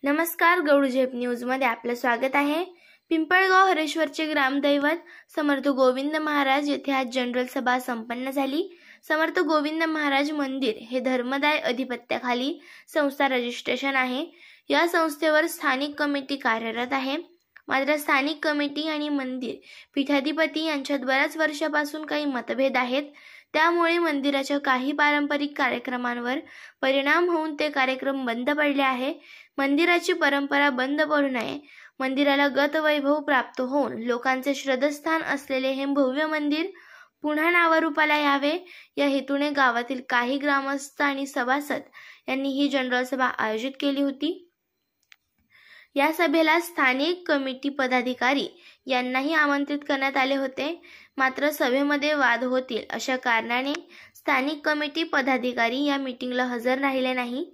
नमस्कार, गौड झेप न्यूज मध्ये आपलं स्वागत आहे। पिंपळगाव हरेश्वरचे ग्रामदैवत समर्थ गोविंद महाराज येथे आज जनरल सभा संपन्न झाली। समर्थ गोविंद महाराज मंदिर हे धर्मदाय अधिपत्याखाली संस्था रजिस्ट्रेशन आहे। या संस्थेवर स्थानिक कमिटी कार्यरत आहे। मात्र स्थानिक कमिटी आणि मंदिर पीठाधिपती यांच्यात बऱ्याच वर्षापासून काही मतभेद आहेत। त्यामुळे मंदिराच्या काही पारंपरिक कार्यक्रमांवर परिणाम होऊन ते कार्यक्रम बंद पडले आहे। मंदिराची परंपरा बंद पडू नये, मंदिराला गतवैभव प्राप्त होऊन लोकांचे श्रद्धास्थान असलेले हे भव्य मंदिर पुन्हा नावारूपाला यावे या हेतूने गावातील काही ग्रामस्थ आणि सभासद यांनी ही जनरल सभा आयोजित केली होती। या सभेला स्थानिक कमिटी पदाधिकारी यांनाही आमंत्रित करण्यात आले होते। मात्र सभेमध्ये वाद होतील अशा कारणाने स्थानिक कमिटी पदाधिकारी या मीटिंगला हजर राहिले नाही।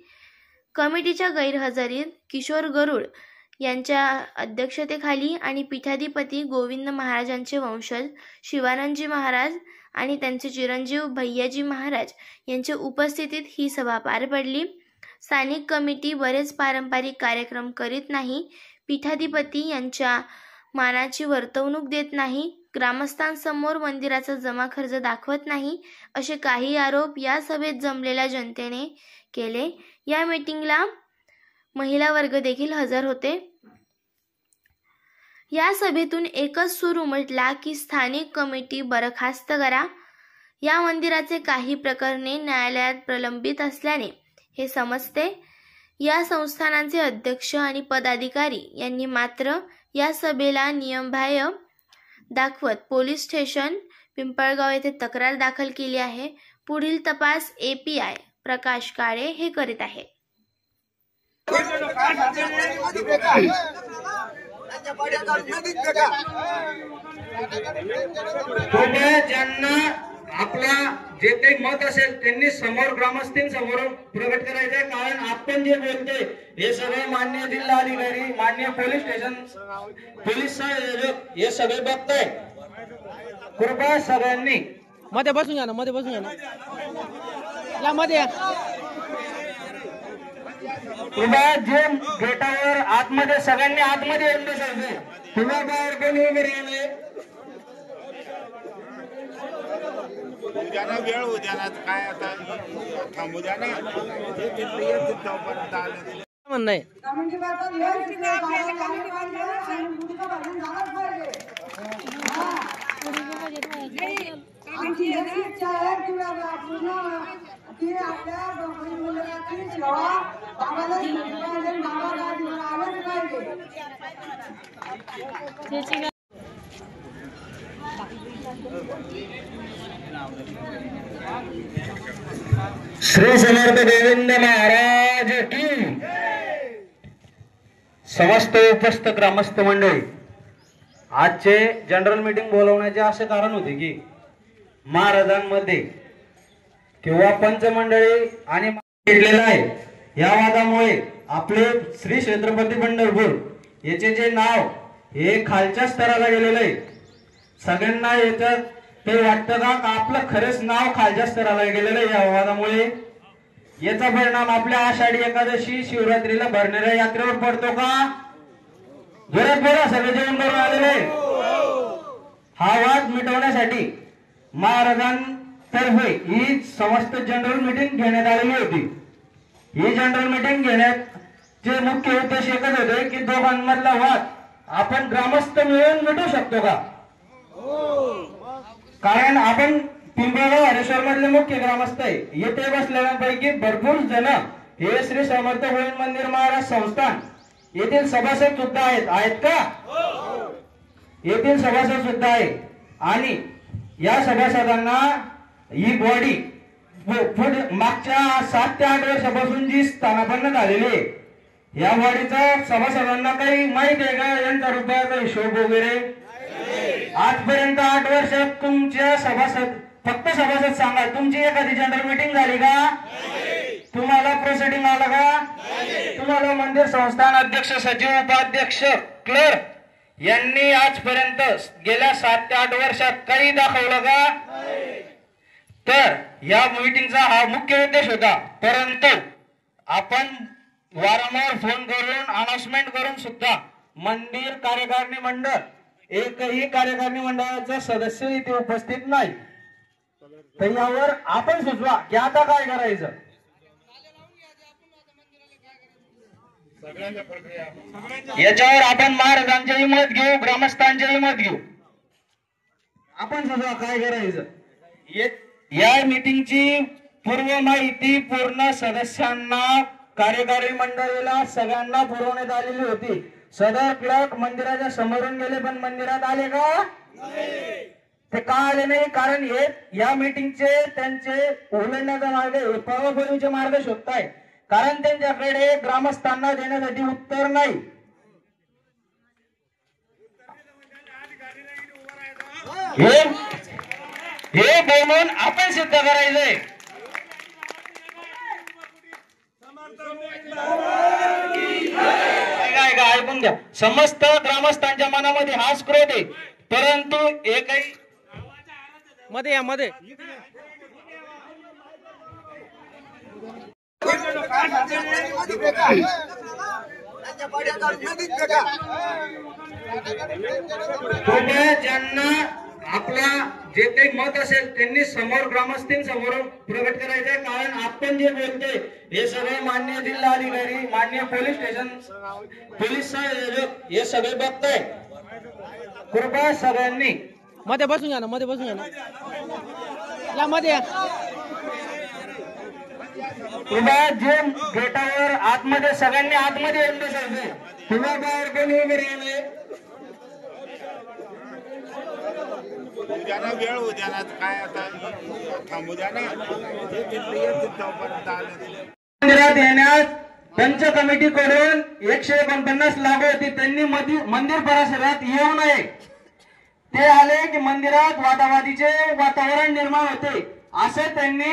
कमिटीच्या गैरहजेरीत किशोर गरुड यांच्या अध्यक्षतेखाली आणि पीठाधिपती गोविंद महाराजांचे वंशज शिवानंदजी महाराज आणि त्यांचे चिरंजीव भैयाजी महाराज यांच्या उपस्थितीत ही सभा पार पडली। स्थानिक कमिटी बरेच पारंपरिक कार्यक्रम करीत नाही, पीठाधिपती यांच्या मानाची वर्तवणूक देत नाही, ग्रामस्थांसमोर मंदिराचा जमा खर्च दाखवत नाही, असे काही आरोप या सभेत जमलेल्या जनतेने केले। या मीटिंगला महिला वर्ग देखील हजर होते। या सभेतून एकच सूर उमटला की स्थानिक कमिटी बरखास्त करा। या मंदिराचे काही प्रकरणे न्यायालयात प्रलंबित असल्याने हे समजते। या संस्थानांचे अध्यक्ष आणि पदाधिकारी यांनी मात्र या सभेला नियमबाह्य दाखवत पोलीस स्टेशन पिंपळगाव येथे तक्रार दाखल केली आहे। पुढील तपास API प्रकाश काळे हे करीत आहे। ज्यांना आपला जे काही मत असेल त्यांनी समोर ग्रामस्थांसमोर प्रकट करायचे, कारण आपण जे बोलतोय हे सगळे मान्य जिल्हाधिकारी, मान्य पोलीस स्टेशन, पोलीस संयोजक हे सगळे बघताय। कृपया सगळ्यांनी मध्ये बसून या ना, मध्ये बसून या ना, या मध्ये या। कृपया जे गेटावर आतमध्ये सगळ्यांनी आतमध्ये येऊन बसायचे, किंवा बाहेर कोणी उभे राहिले। उद्याला वेळ उद्याला काय आता थांबू द्या ना, म्हणणं आहे श्री समर्थ गोविंद महाराज की। समस्त उपस्थित ग्रामस्थ मंडळी, आजचे जनरल मीटिंग बोलवण्याचे असे कारण होते की महाराजांमध्ये किंवा पंचमंडळी आणि घेतलेला आहे या वादामुळे आपले श्री छत्रपती पंढरपूर याचे जे नाव हे खालच्या स्तराला गेलेलं आहे। सगळ्यांना याच्यात ते वाटतं का आपलं खरेच नाव खालच्या स्तराला गेलेलं आहे। या वादामुळे याचा परिणाम आपल्या आषाढी एकादशी शिवरात्रीला भरणाऱ्या यात्रेवर पडतो का? जोरात बोला, सगळे जेवण करून आलेले। हा वाद मिटवण्यासाठी महाराजांतर्फे ही समस्त जनरल मीटिंग घेण्यात आलेली होती। ही जनरल मीटिंग घेण्याचे मुख्य उद्देश एकच होते की दोघांमधला वाद आपण ग्रामस्थ मिळून मिटवू शकतो का? कारण आपण पिंपळगाव हरेश्वर मधले मुख्य ग्रामस्थ आहे। येथे बसलेल्यांपैकी भरपूर जण हे श्री समर्थ गोविंद मंदिर महाराज संस्थान येथील सभासद सुद्धा आहेत का? येथील सभासद सुद्धा आहे। आणि या सभासदांना ही बॉडी मागच्या 7 ते 8 वर्षापासून जी स्थानापन्न झालेली आहे, या बॉडीचा सभासदांना काही माहिती आहे का? यांचा रुपयाचा हिशोब वगैरे आजपर्यंत 8 वर्षात तुमच्या सभासद, फक्त सभासद सांगा, तुमची एखादी जनरल मीटिंग झाली का? तुम्हाला प्रोसिडिंग आला का? तुम्हाला मंदिर संस्थान अध्यक्ष, सचिव, उपाध्यक्ष, क्लर्क यांनी आजपर्यंत गेल्या 7 ते 8 वर्षात काही दाखवलं का? तर या मीटिंगचा हा मुख्य उद्देश होता। परंतु आपण वारंवार फोन करून अनाउन्समेंट करून सुद्धा मंदिर कार्यकारिणी मंडळ एकही कार्यकारिणी मंडळाचा सदस्य इथे उपस्थित नाही. तर यावर आपण सुचवा की आता काय करायचं. याच्यावर आपण महाराजांचेही मत घेऊ, ग्रामस्थांचेही मत घेऊ. आपण सुद्धा काय करायचं. या मीटिंगची पूर्व माहिती पूर्ण सदस्यांना, कार्यकारी मंडळीला सगळ्यांना पुरवण्यात आलेली होती. सदर क्लर्क मंदिराच्या समोरून गेले पण मंदिरात आले का? ते का आले नाही? कारण हे या मीटिंगचे त्यांचे ओलांडण्याचा मार्ग, पळवापळवीचे मार्ग शोधताय. कारण त्यांच्याकडे ग्रामस्थांना देण्यासाठी उत्तर नाही. हे बोलून आपण सिद्ध करायचंय. ऐकून घ्या. समस्त ग्रामस्थांच्या मनामध्ये हाच क्रोध आहे, परंतु एकही मध्ये या मध्ये ज्यांना आपला जे काही मत असेल त्यांनी समोर ग्रामस्थांसमोर प्रकट करायचंय. कारण आपण जे बोलतोय हे सगळे मान्य जिल्हाधिकारी, मान्य पोलीस स्टेशन, पोलीस संयोजक हे सगळे बघताय. कृपया सगळ्यांनी मध्ये बसून घ्या ना, मध्ये बसून घ्या ना, या मध्ये या. कृपया जे गेटावर आतमध्ये सगळ्यांनी आतमध्ये येऊन बसायचंय. किंवा बाहेर कोणी उभे राहिले. उद्याला वेळ उद्या ना काय आता थांबू द्या ना. मंदिरात येण्यास पंच कमिटीकडून 149 लागू होती. त्यांनी मंदिर परिसरात येऊ नये. ते आले की मंदिरात वादावादीचे वातावरण निर्माण होते असे त्यांनी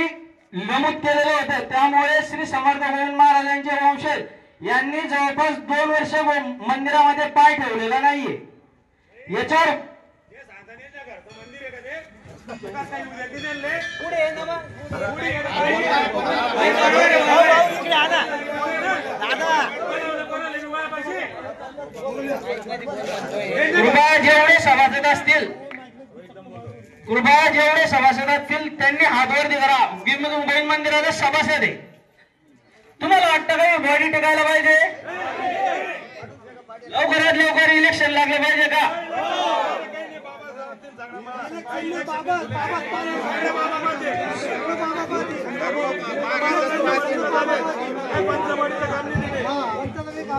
नमूद केलेले होते. त्यामुळे श्री समर्थ गोविंद महाराजांचे वंशज यांनी जवळपास 2 वर्ष मंदिरामध्ये पाय ठेवलेला नाहीये. याच्यावर कृपया जेवढे सभासद असतील त्यांनी हात वरती करा. गोविंद मंदिराचा सभासद आहे. तुम्हाला वाटतं का बॉडी टेकायला पाहिजे? लवकरात लवकर इलेक्शन लागले पाहिजे का?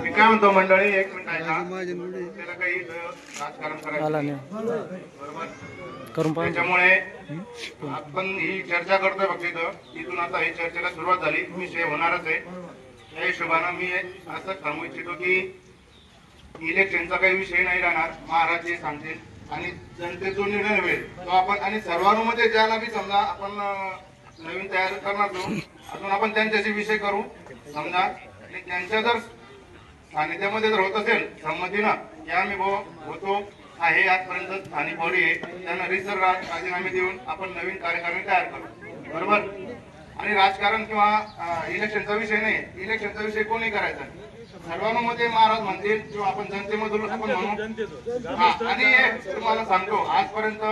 मी काय म्हणतो मंडळी, एक मिनिट ऐका. त्याला काही राजकारण करायचं बरोबर. त्याच्यामुळे आपण ही चर्चा करतोय फक्त इथून आता ही चर्चेला सुरुवात झाली. विषय होणारच आहे. त्या हिशोबानं मी असं सांगू इच्छितो की इलेक्शनचा काही विषय नाही राहणार. महाराज जे सांगतील आणि जनतेतून निर्णय होईल तो आपण, आणि सर्वानुमते ज्याला बी समजा आपण नवीन तयार करणार अजून आपण त्यांच्याशी विषय करू समजा. आणि त्यांच्या जर सानिध्यामध्ये जर होत असेल संमतीनं की आम्ही होतो आहे, आजपर्यंत स्थानिक बॉडी आहे, त्यांना रिसर राजीनामे देऊन आपण नवीन कार्यकारिणी तयार करू बरोबर. आणि राजकारण किंवा इलेक्शनचा विषय नाही. इलेक्शनचा विषय कोणी करायचा? सर्वानुमते महाराज म्हणतील किंवा आपण जनतेमधून आपण म्हणू. आणि तुम्हाला सांगतो आजपर्यंत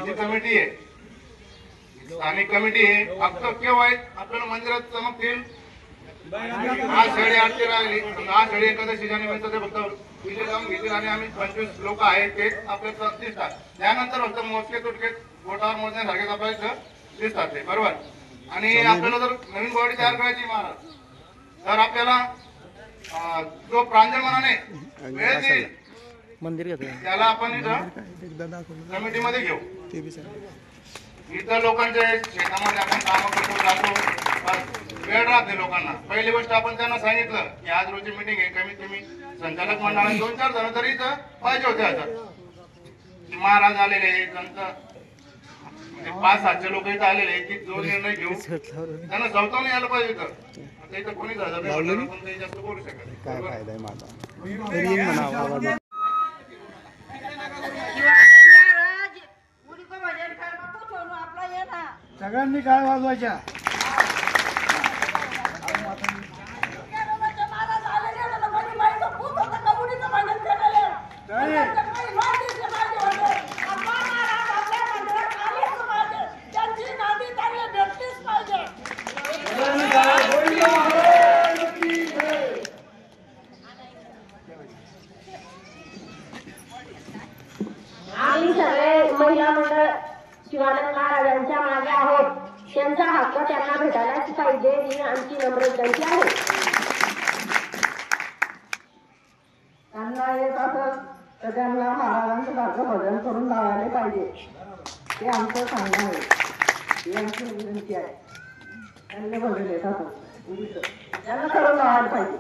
जी कमिटी आहे, स्थानिक कमिटी आहे, फक्त केव्हा आपल्याला मंदिरात चमकतील आज 8:30 राहिली. आज 8:31 निमित्त ते फक्त विजय जाऊन घेतील आणि आम्ही 25 लोक आहेत ते आपल्याला दिसतात. त्यानंतर फक्त मोजके तुटके बोटावर मोजण्यासारखेच आपल्याला दिसतात ते बरोबर. आणि आपल्याला जर नवीन बॉडी तयार करायची महाराज तर आपल्याला जो प्रांजळ मनाने वेळ देईल मंदिर त्याला आपण इथं कमिटीमध्ये घेऊ. इतर लोकांच्या शेतामध्ये आपण काम करतो जातो, वेळ राहते लोकांना. पहिली गोष्ट आपण त्यांना सांगितलं की आज रोजी मीटिंग आहे, कमीत कमी संचालक मंडळाने 2-4 जण तरी इथं पाहिजे होते. आता महाराज आलेले त्यांचं 5-7 लोक इथं आलेले की जो निर्णय घेऊ त्यांना चौथावून यायला पाहिजे. इथं इथं कोणी झालं कोणताही जास्त बोलू शकत काय फायदा आहे माझा. सगळ्यांनी काय वाजवायच्या त्यांचा हक्क त्यांना भेटायलाच पाहिजे ही आमची नम्र विनंती आहे. त्यांना येत असत तर त्यांना महाराजांचं सारखं भजन करून लावायला पाहिजे, ते आमचं सांगणं आहे, ही आमची विनंती आहे. त्यांनी भजन येत असत त्यांना करून लावायला पाहिजे.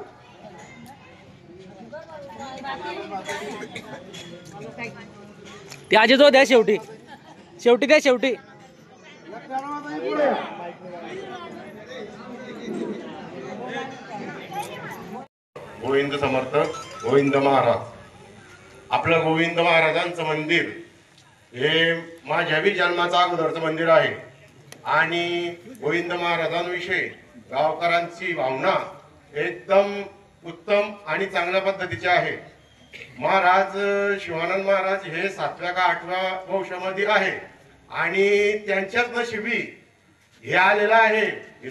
ते आजीजवळ द्या शेवटी द्या शेवटी. गोविंद समर्थ गोविंद महाराज. आपलं गोविंद महाराजांचं मंदिर हे माझ्याही जन्माचं अगोदरचं मंदिर आहे आणि गोविंद महाराजांविषयी गावकऱ्यांची भावना एकदम उत्तम आणि चांगल्या पद्धतीची आहे. महाराज शिवानंद महाराज हे 7व्या का 8व्या वंशामध्ये आहे आणि त्यांच्याच नशिबी हे आलेलं आहे. हे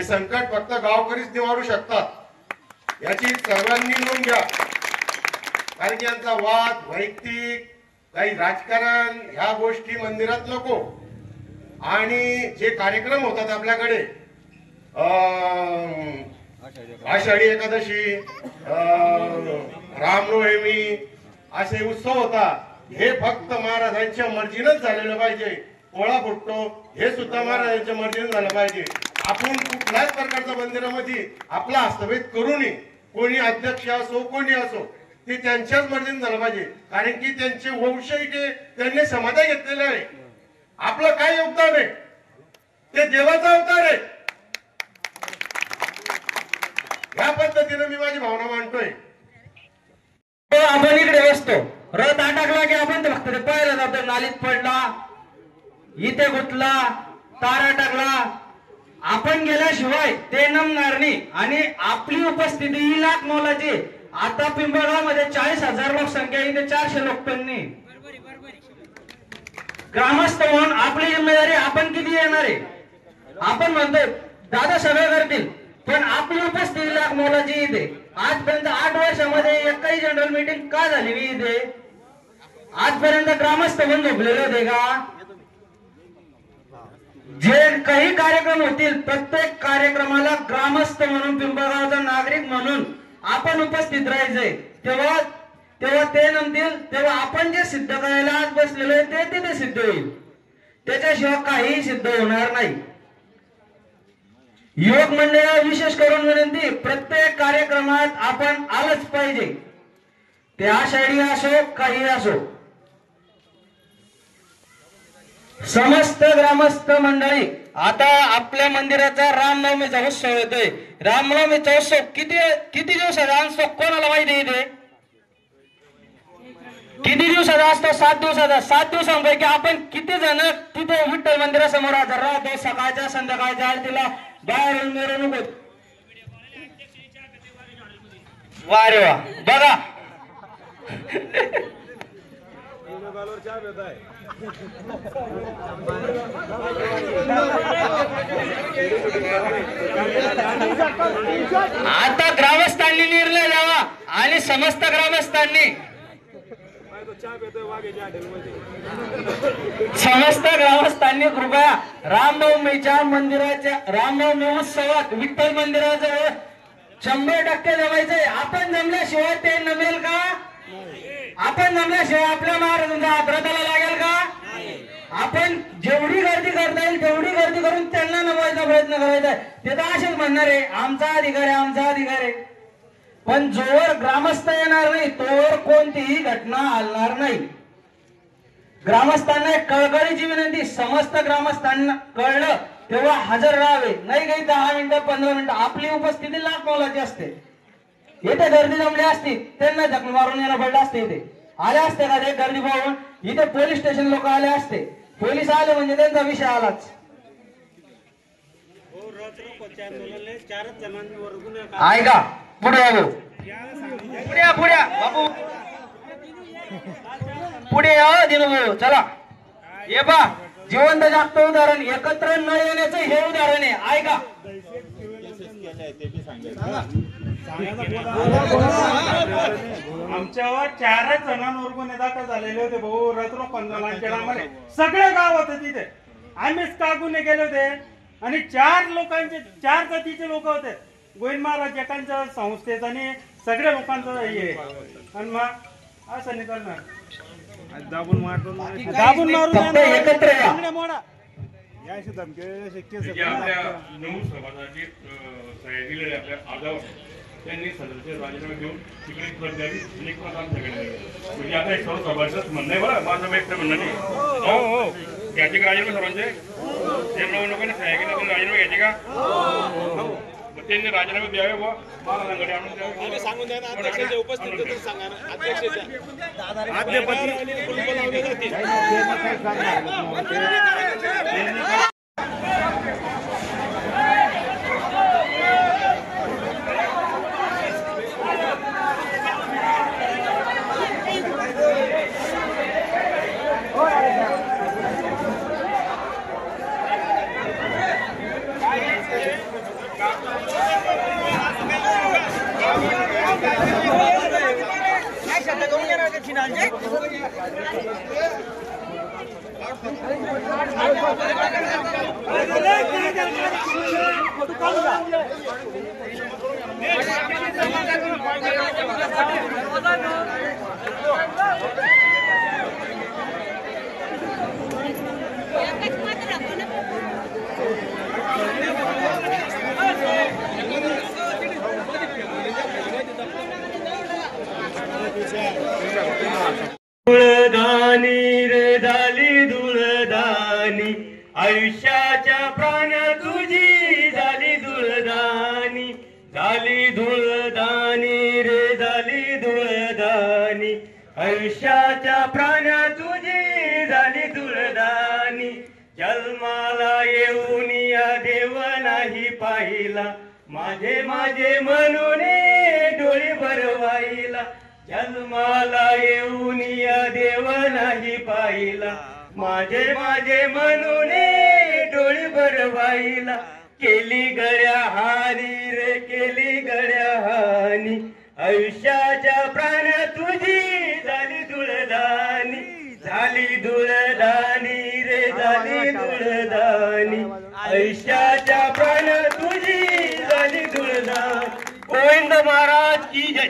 संकट फक्त गावकरीच निवारू शकतात, याची सर्वांनी नोंद घ्या. कारण की यांचा वाद वैयक्तिक काही राजकारण ह्या गोष्टी मंदिरात नको. आणि जे कार्यक्रम होतात आपल्याकडे आषाढी एकादशी, रामनवमी असे उत्सव होतात, हे फक्त महाराजांच्या मर्जीनच झालेलं पाहिजे. पोळा फुटतो हे सुद्धा महाराजांच्या मर्जीने झालं पाहिजे. आपण कुठल्याच प्रकारच्या मंदिरामध्ये आपला हस्तभेद करू नये. कोणी अध्यक्ष असो कोणी असो ते त्यांच्याच मर्जीने झालं पाहिजे. कारण की त्यांचे वंश इथे त्यांनी समाधी घेतलेले आहे. आपलं काय योगदान आहे? ते देवाचा अवतार आहे. या पद्धतीने मी माझी भावना मांडतोय. आपण इकडे बसतो, रथ अटकला की आपण फक्त ते पाहायला जातो. नालीत पडला, इथे गुतला, तारा टाकला, आपण गेल्याशिवाय ते नमणार नाही. आणि आपली उपस्थिती ही लाख मोलाची. आता पिंपळगावमध्ये 40,000 लोकसंख्या, इथे 400 लोक पण नाही. ग्रामस्थ म्हणून आपली जिम्मेदारी आपण किती येणार आहे? आपण म्हणतो दादा सगळं करतील, पण आपली उपस्थिती लाख मोलाची इथे. आजपर्यंत 8 वर्षामध्ये एकही जनरल मीटिंग का झाली इथे? आजपर्यंत ग्रामस्थ म्हणून झोपलेले होते का? जे काही कार्यक्रम होतील प्रत्येक कार्यक्रमाला ग्रामस्थ म्हणून पिंपळगावचा नागरिक म्हणून आपण उपस्थित राहायचंय. तेव्हा ते नमतील, तेव्हा आपण जे सिद्ध करायला आज बसलेलो आहे ते तिथे सिद्ध होईल. त्याच्याशिवाय काही सिद्ध होणार नाही. युवक मंडळाला विशेष करून विनंती, प्रत्येक कार्यक्रमात आपण आलंच पाहिजे. ते आषाढी असो काही असो. समस्त ग्रामस्थ मंडळी, आता आपल्या मंदिराचा रामनवमीचा उत्सव येतोय. रामनवमीचा उत्सव किती दिवसाचा असतो कोणाला माहिती? इथे किती दिवसाचा असतो? 7 दिवसाचा. 7 दिवसांपैकी आपण किती जण तिथे विठ्ठल मंदिरासमोर हजर राहतो? सकाळच्या संध्याकाळच्या आरतीला बाहेरून मिरवणूक होत. वा रे वा, बघा आता ग्रामस्थांनी निर्णय द्यावा आणि समस्त ग्रामस्थांनी कृपया रामनवमीच्या मंदिराच्या रामनवमी उत्सवात विठ्ठल मंदिराजवळ 100% जमायचंय. आपण जमल्याशिवाय ते नमेल का? आपण जमल्याशिवाय आपल्या महाराजांचा आदराला लागेल का? आपण जेवढी गर्दी करता येईल तेवढी गर्दी करून त्यांना नमवायचा प्रयत्न करायचा आहे. ते तर असेच म्हणणार आहे आमचा अधिकार आहे, आमचा अधिकार आहे. पण जोवर ग्रामस्थ येणार नाही तोवर कोणतीही घटना हलणार नाही. ग्रामस्थांना एक कळकळीची विनंती, समस्त ग्रामस्थांना कळलं तेव्हा हजर राहावे. नाही काही 10 मिनिटं 15 मिनिटं आपली उपस्थिती लाख मोलाची असते. इथे गर्दी जमली असती त्यांना जखमी मारून येणं पडलं असते. इथे आले असते का ते गर्दी पाहून? इथे पोलीस स्टेशन लोक आले असते. पोलीस आले म्हणजे त्यांचा विषय आलाच. ऐका पुढे बाबू, पुढे बाबू पुढे या दिनू. चला ये बा, जिवंत जागत उदाहरण, एकत्र न येण्याचं हे उदाहरण आहे. ऐका आमच्यावर 4 जणांवर गुन्हे दाखल झालेले होते भाऊ. रत्न 15 खेळामध्ये सगळे गाव होते तिथे. आम्हीच का गुन्हे केले होते आणि 4 जातीचे लोक होते गोविंद महाराज एकांच्या संस्थेत आणि सगळ्या लोकांचं हे आणि मग असं नाही करणार दाबून मारून फक्त एकत्र या. चांगल्या मोडा याशी धमके शक्य जे आपल्या नऊ समाजाची सह्या दिलेल्या आपल्या आजावर त्यांनी सदस्य राजीनामे घेऊन तिकडे कर द्यावी आणि एक प्रकार म्हणजे आता एक सर्व सभासद म्हणणं आहे बरं माझं व्यक्त म्हणणं नाही हो घ्यायचे का राजीनामे सर्वांचे ते लोकांनी सह्या केल्या त्यांनी राजीनामे घ्यायचे का मग त्यांनी राजीनामे द्यावे व महाराजांकडे आणून द्यावे सांगून द्या ना अध्यक्षाच्या उपस्थितीत सांगा ना अध्यक्ष धुळदानी रे झाली धुळदानी आयुष्याच्या प्राण्या तुझी झाली धुळदानी झाली धुळदानी रे झाली धुळदानी आयुष्याच्या प्राण्या तुझी झाली धुळदानी जन्माला येऊन या देव नाही पाहिला माझे माझे म्हणून डोळी भरवाईला जन्माला येऊन या देव नाही पाहिला माझे माझे म्हणून डोळी भरवाईला केली गळ्या हानी रे केली गळ्या हानी आयुष्याच्या प्राण्या तुझी झाली धुळदानी झाली धुळदानी रे झाली धुळदानी आयुष्याच्या प्राण्या तुझी झाली धुळदानी गोविंद महाराज की जय.